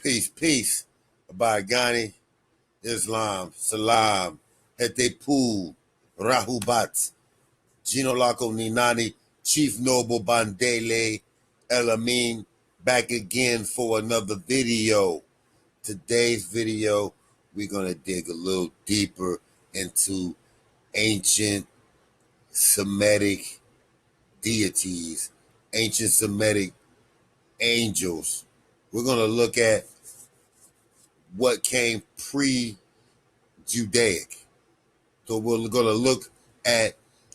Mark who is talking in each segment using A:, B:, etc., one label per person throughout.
A: Peace, peace. Abagani, Islam, Salam, Hetepu, Rahubat, Ginolako Ninani, Chief Noble Bandele, Elohim, back again for another video. Today's video, we're going to dig a little deeper into ancient Semitic deities, ancient Semitic angels. We're going to look at what came pre-Judaic. So we're going to look at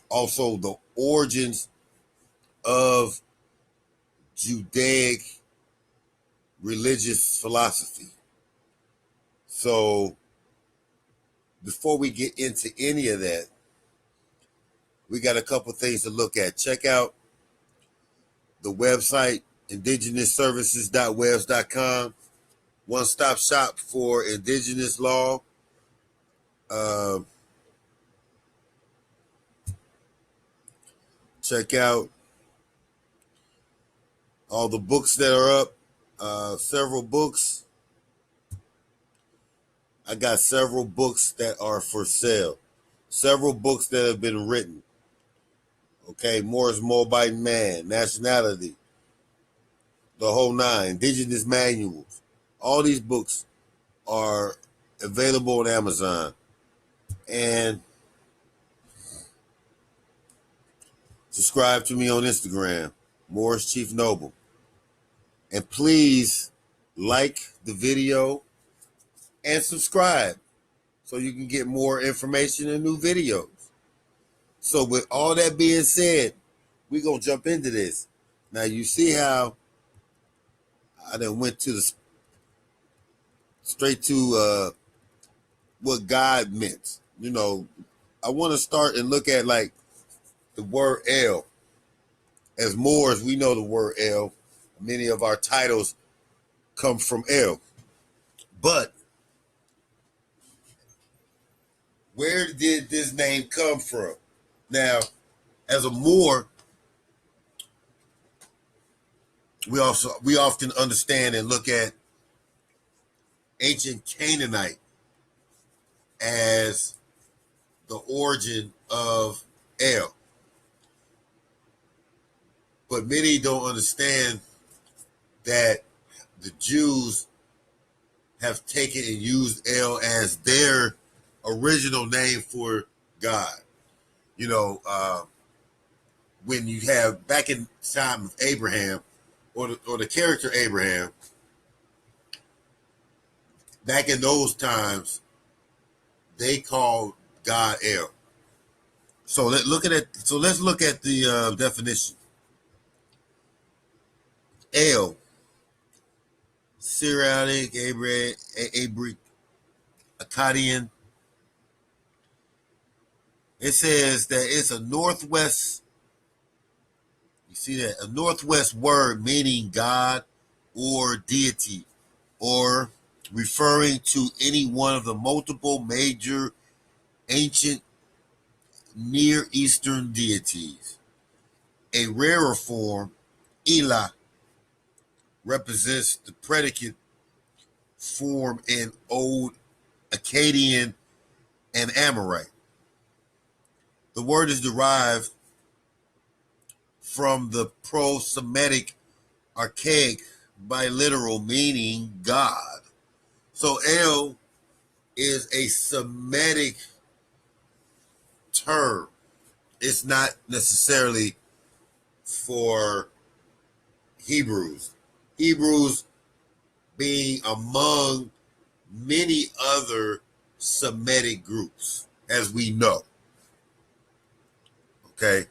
A: also the origins of Judaic religious philosophy. So before we get into any of that, we got a couple things to look at. Check out the website, indigenousservices.webs.com, one-stop shop for indigenous law. Check out all the books that are up, several books. I got several books that are for sale, several books that have been written. Okay, Morris Moabite Man, Nationality, the whole nine, Indigenous Manuals. All these books are available on Amazon. And subscribe to me on Instagram, Morris Chief Noble. And please like the video and subscribe so you can get more information and new videos. So with all that being said, we're going to jump into this. Now you see how I then went to the straight to what God meant. You know, I want to start and look at like the word El. As Moors, we know the word El. Many of our titles come from El. But where did this name come from? Now, as a Moor, we often understand and look at ancient Canaanite as the origin of El. But many don't understand that the Jews have taken and used El as their original name for God. You know, when you have back in time of Abraham, or the character Abraham, back in those times, they called God El. So let's look at the definition. El, Syriac, Abric, Akkadian. It says that it's a northwest. You see that? A northwest word meaning God or deity, or referring to any one of the multiple major ancient Near Eastern deities. A rarer form, Elah, represents the predicate form in Old Akkadian and Amorite. The word is derived from the pro-Semitic archaic biliteral meaning God. So El is a Semitic term. It's not necessarily for Hebrews. Hebrews being among many other Semitic groups, as we know. Okay.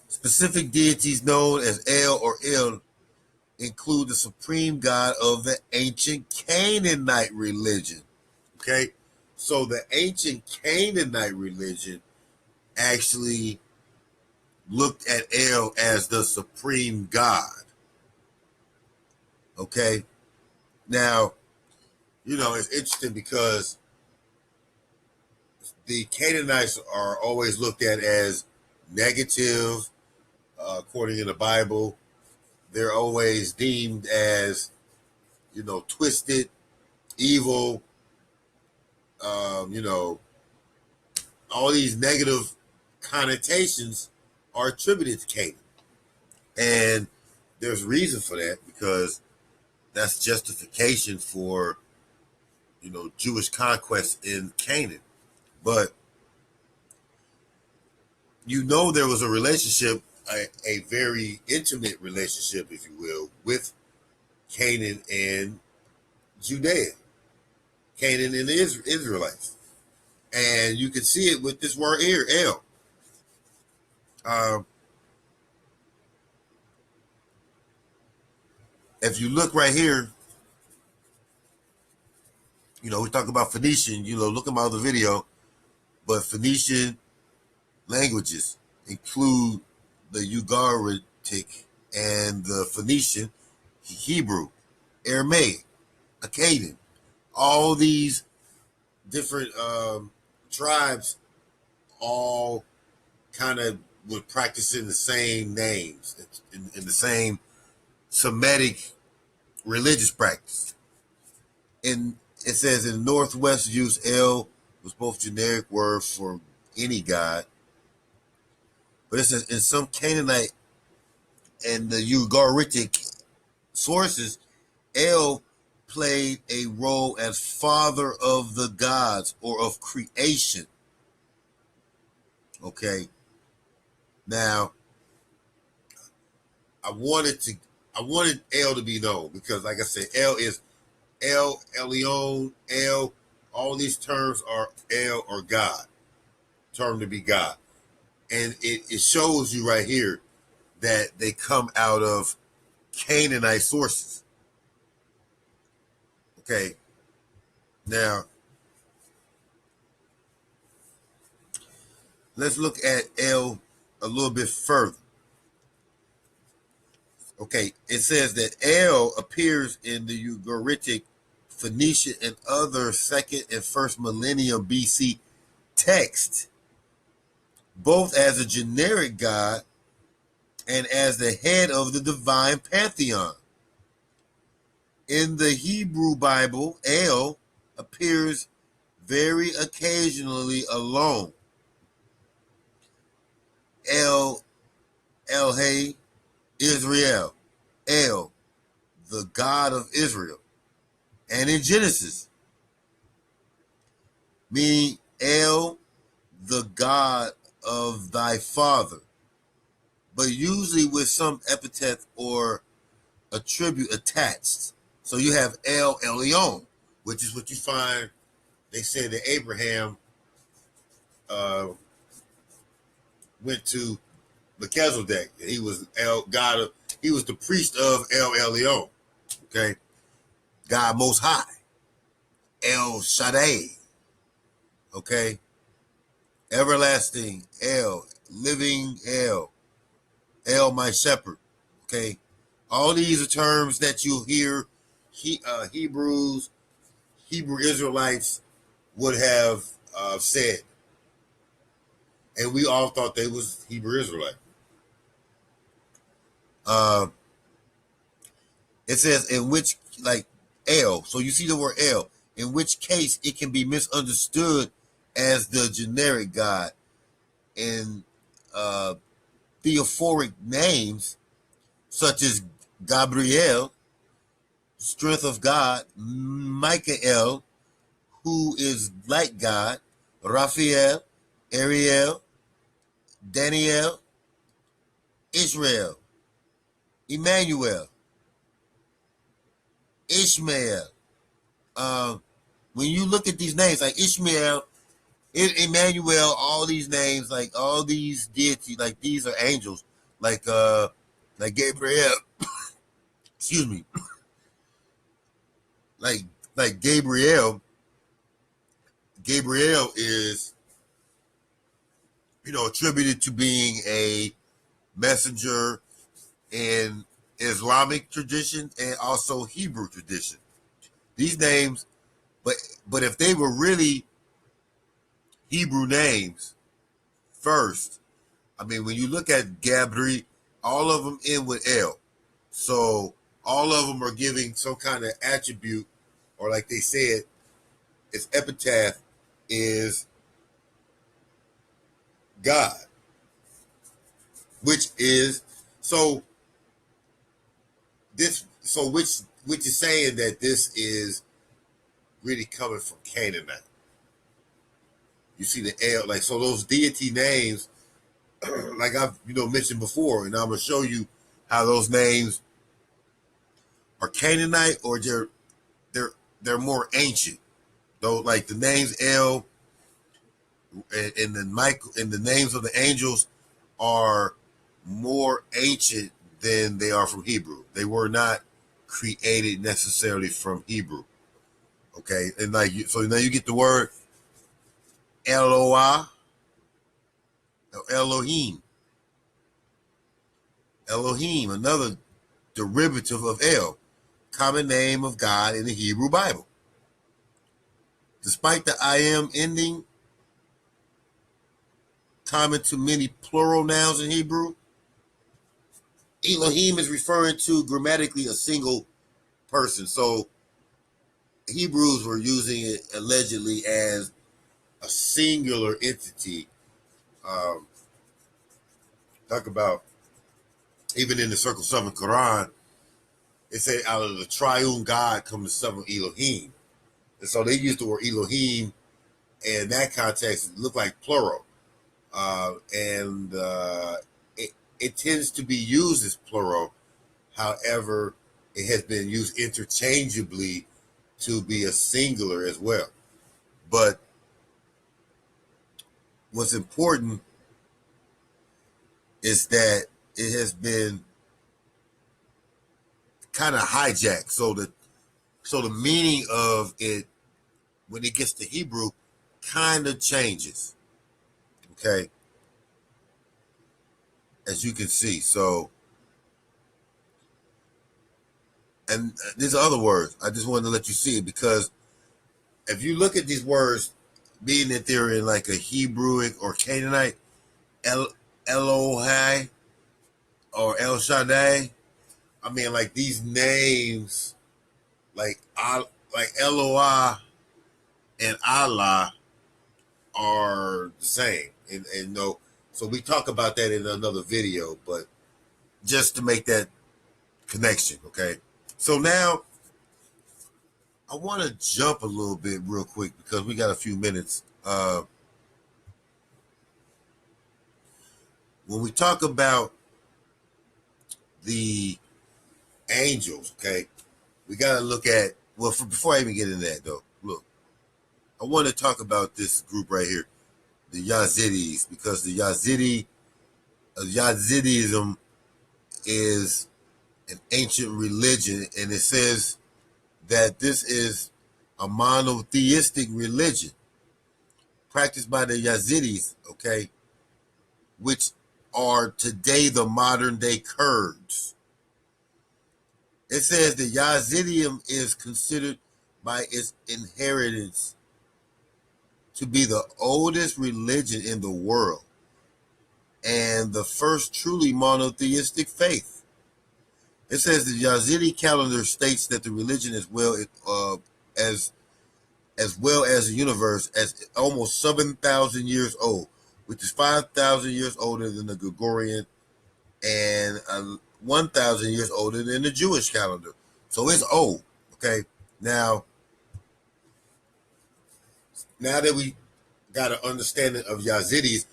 A: Specific deities known as El or Il include the supreme god of the ancient Canaanite religion. Okay. So the ancient Canaanite religion actually looked at El as the supreme god. Okay. Now, you know, it's interesting because the Canaanites are always looked at as negative, according to the Bible. They're always deemed as twisted, evil, all these negative connotations are attributed to Canaan. And there's reason for that, because that's justification for, Jewish conquest in Canaan. But, there was a relationship, a very intimate relationship, if you will, with Canaan and Judea, Canaan and the Israelites. And you can see it with this word here, El. If you look right here, we talk about Phoenician, look at my other video, but Phoenician languages include the Ugaritic and the Phoenician, Hebrew, Aramaic, Akkadian. All these different tribes all kind of were practicing the same names in the same Semitic religious practice. And it says in the Northwest use, El was both generic word for any god. But it says in some Canaanite and the Ugaritic sources, El played a role as father of the gods or of creation. Okay. Now, I wanted El to be known because, like I said, El is El, Elion, El. All these terms are El or God, term to be God. And it shows you right here that they come out of Canaanite sources. Okay. Now, let's look at El a little bit further. Okay, it says that El appears in the Ugaritic, Phoenician, and other 2nd and 1st millennium BC text, both as a generic god and as the head of the divine pantheon. In the Hebrew Bible, El appears very occasionally alone. El, Elohim, Israel, El, the God of Israel. And in Genesis, meaning El, the God of thy father, but usually with some epithet or attribute attached. So you have El Elyon, which is what you find. They say that Abraham went to Melchizedek, and he was he was the priest of El Elyon. Okay, God Most High, El Shaddai. Okay, everlasting El, living El, El my shepherd. Okay, all these are terms that you hear Hebrew Israelites would have said, and we all thought they was Hebrew Israelite. It says in which, like El, so you see the word El, in which case it can be misunderstood as the generic God. In theophoric names such as Gabriel, strength of God, Michael, who is like God, Raphael, Ariel, Daniel, Israel, Emmanuel, Ishmael. When you look at these names, like Ishmael, Emmanuel, all these names, like all these deities, like these are angels, like Gabriel. Excuse me, like Gabriel. Gabriel is, attributed to being a messenger in Islamic tradition and also Hebrew tradition. These names, but if they were really Hebrew names first, I mean, when you look at Gabriel, all of them end with El. So all of them are giving some kind of attribute, or like they said, its epitaph is God, which is so which is saying that this is really coming from Canaanite. You see the L, like, so those deity names, like I've mentioned before, and I'm gonna show you how those names are Canaanite, or they're more ancient. Though, like the names El and the Michael and the names of the angels are more ancient than they are from Hebrew. They were not created necessarily from Hebrew. Okay, and like so now you get the word Eloah, Elohim, Elohim, another derivative of El, common name of God in the Hebrew Bible. Despite the I am ending, common to many plural nouns in Hebrew, Elohim is referring to grammatically a single person. So Hebrews were using it allegedly as a singular entity. Um, Talk about even in the Circle 7 Quran, it said out of the triune God comes the son of Elohim. And so they used the word Elohim, and in that context, it looked like plural. And it tends to be used as plural. However, it has been used interchangeably to be a singular as well. But what's important is that it has been kind of hijacked. So the meaning of it when it gets to Hebrew kind of changes. Okay. As you can see. So, and there's other words. I just wanted to let you see it because if you look at these words, being that they're in like a Hebrewic or Canaanite, Elohai or El Shaddai, I mean, like these names, like Eloah and Allah are the same. And no, so we talk about that in another video, but just to make that connection, okay? So now I want to jump a little bit real quick because we got a few minutes. When we talk about the angels, okay, we got to look at, well, before I even get into that, though, look, I want to talk about this group right here, the Yazidis, because the Yazidism is an ancient religion, and it says that this is a monotheistic religion practiced by the Yazidis, okay, which are today the modern day Kurds. It says the Yazidism is considered by its inheritance to be the oldest religion in the world and the first truly monotheistic faith. It says the Yazidi calendar states that the religion as well as the universe as almost 7,000 years old, which is 5,000 years older than the Gregorian and 1,000 years older than the Jewish calendar. So it's old. Okay. Now that we got an understanding of Yazidis,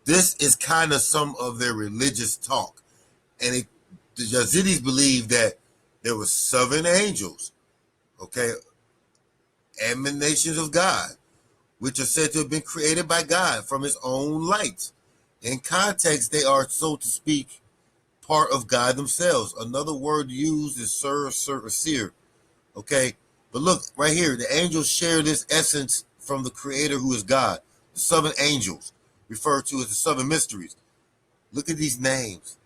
A: this is kind of some of their religious talk. And the Yazidis believe that there were 7 angels, okay, emanations of God, which are said to have been created by God from his own light. In context, they are, so to speak, part of God themselves. Another word used is seer. Okay, but look right here, the angels share this essence from the Creator, who is God. The 7 angels, referred to as the 7 mysteries. Look at these names: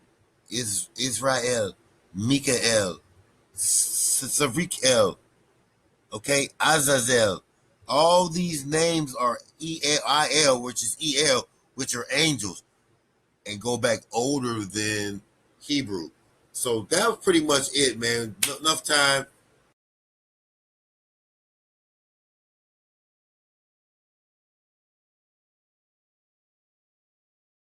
A: Israel, Mikael, Savrikel, okay, Azazel. All these names are El, which is El, which are angels, and go back older than Hebrew. So that was pretty much it, man. Enough time